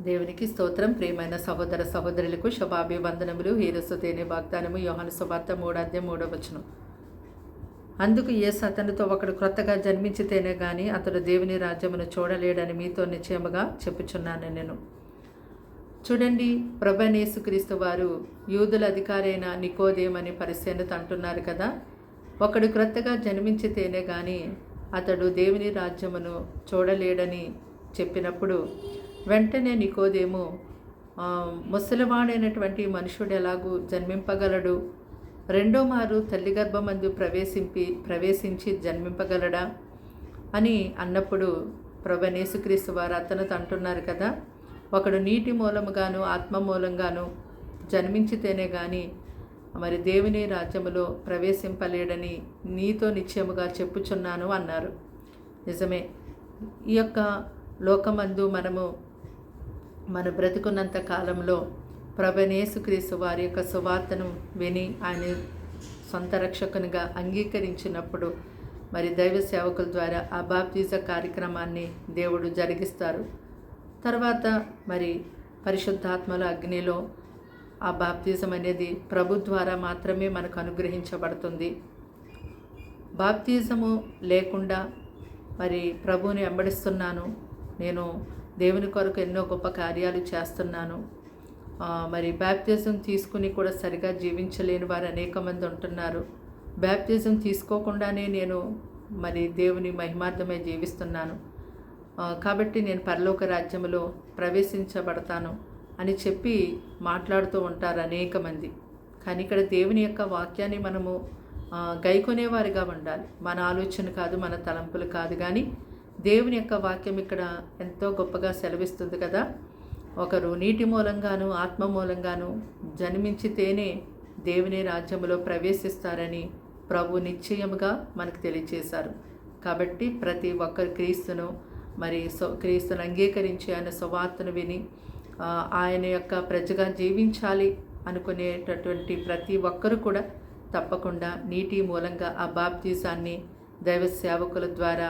దేవునికి స్తోత్రం. ప్రియమైన సహోదర సహోదరులకు శుభాభివందనములు. హీరసుతేనే వాగ్దానము యోహాను సువార్త 3:3. అందుకు యేసు అతనితో, ఒకడు క్రొత్తగా జన్మించితేనే గాని అతడు దేవుని రాజ్యమును చూడలేడని మీతో నిశ్చయముగా చెప్పుచున్నాను నేను. చూడండి, ప్రభువైన యేసుక్రీస్తు వారు యూదుల అధికారైన నికోదేమని పరిశీలనతో అంటున్నారు కదా, ఒకడు క్రొత్తగా జన్మించితేనే గాని అతడు దేవుని రాజ్యమును చూడలేడని చెప్పినప్పుడు వెంటనే నికోదేము, ముసలివాడైనటువంటి మనుషుడు ఎలాగూ జన్మింపగలడు? రెండో మారు తల్లి గర్భమందు ప్రవేశించి జన్మింపగలడా అని అన్నప్పుడు ప్రభువైన యేసుక్రీస్తు వారు అతనితో అంటున్నారు కదా, ఒకడు నీటి మూలముగాను ఆత్మ మూలంగాను జన్మించితేనే కానీ మరి దేవుని రాజ్యములో ప్రవేశింపలేడని నీతో నిశ్చయముగా చెప్పుచున్నాను అన్నారు. నిజమే. ఈ యొక్క లోకమందు మన బ్రతుకున్నంత కాలంలో ప్రభువైన యేసుక్రీస్తు వారి యొక్క సువార్తను విని ఆయన సొంత రక్షకునిగా అంగీకరించినప్పుడు మరి దైవ సేవకుల ద్వారా ఆ బాప్తిజ కార్యక్రమాన్ని దేవుడు జరిగిస్తారు. తర్వాత మరి పరిశుద్ధాత్మల అగ్నిలో ఆ బాప్తిజం అనేది ప్రభు ద్వారా మాత్రమే మనకు అనుగ్రహించబడుతుంది. బాప్తిజము లేకుండా మరి ప్రభువుని వెంబడిస్తున్నాను, నేను దేవుని కొరకు ఎన్నో గొప్ప కార్యాలు చేస్తున్నాను, మరి బ్యాప్టిజం తీసుకుని కూడా సరిగా జీవించలేని వారు అనేక మంది ఉంటున్నారు. బ్యాప్టిజం తీసుకోకుండానే నేను మరి దేవుని మహిమార్థమై జీవిస్తున్నాను, కాబట్టి నేను పరలోక రాజ్యములో ప్రవేశించబడతాను అని చెప్పి మాట్లాడుతూ ఉంటారు అనేక మంది. కానీ ఇక్కడ దేవుని యొక్క వాక్యాన్ని మనము గైకొనేవారిగా ఉండాలి. మన ఆలోచన కాదు, మన తలంపులు కాదు, కానీ దేవుని యొక్క వాక్యం ఇక్కడ ఎంతో గొప్పగా సెలవిస్తుంది కదా. ఒకరు నీటి మూలంగాను ఆత్మ మూలంగాను జన్మించితేనే దేవుని రాజ్యములో ప్రవేశిస్తారని ప్రభు నిశ్చయముగా మనకు తెలియజేశారు. కాబట్టి ప్రతి ఒక్కరు క్రీస్తును అంగీకరించి ఆయన సువార్తను విని ఆయన యొక్క ప్రజగా జీవించాలి అనుకునేటటువంటి ప్రతి ఒక్కరు కూడా తప్పకుండా నీటి మూలంగా ఆ బాప్తిజాన్ని దైవ సేవకుల ద్వారా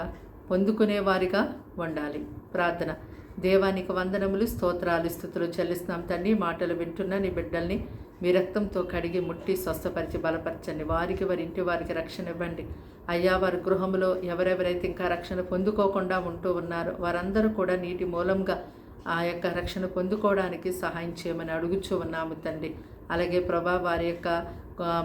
పొందుకునేవారిగా ఉండాలి. ప్రార్థన. దేవానికి వందనములు, స్తోత్రాలు, స్తుతులు చెల్లిస్తున్నాం తండ్రి. మాటలు వింటున్న నీ బిడ్డల్ని మీ రక్తంతో కడిగి ముట్టి స్వస్థపరిచి బలపరచండి. వారి ఇంటి వారికి రక్షణ ఇవ్వండి అయ్యా. వారి గృహంలో ఎవరెవరైతే ఇంకా రక్షణ పొందుకోకుండా ఉంటూ ఉన్నారో వారందరూ కూడా నీటి మూలంగా ఆ యొక్క రక్షణ పొందుకోవడానికి సహాయం చేయమని అడుగుచూ ఉన్నాము తండ్రి. అలాగే ప్రభా, వారి యొక్క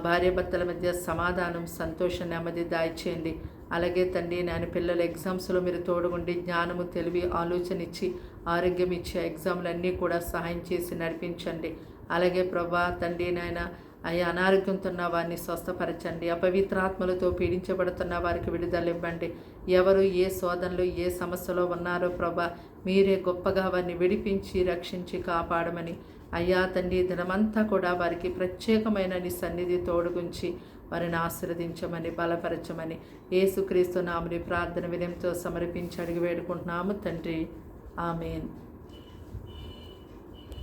భార్యాభర్తల మధ్య సమాధానం, సంతోషం, నెమ్మది దాయిచేయండి. అలాగే తండ్రి, నేను పిల్లల ఎగ్జామ్స్లో మీరు తోడుగుండి జ్ఞానము, తెలివి, ఆలోచన ఇచ్చి ఆరోగ్యం ఇచ్చి ఎగ్జామ్లన్నీ కూడా సహాయం చేసి నడిపించండి. అలాగే ప్రభా తండ్రి, నాయన అయ్యా అనారోగ్యంతో ఉన్న వారిని స్వస్థపరచండి. అపవిత్రాత్మలతో పీడించబడుతున్న వారికి విడుదల ఇవ్వండి. ఎవరు ఏ శోధనలు ఏ సమస్యలో ఉన్నారో ప్రభా, మీరే గొప్పగా వారిని విడిపించి రక్షించి కాపాడమని అయ్యా తండ్రి, దినమంతా కూడా వారికి ప్రత్యేకమైన నీ సన్నిధి తోడుగుంచి వారిని ఆశీర్వదించమని బలపరచమని యేసుక్రీస్తు నామమున ప్రార్థన వినయంతో సమర్పించి అడిగి వేడుకుంటున్నాము తండ్రి. ఆమేన్.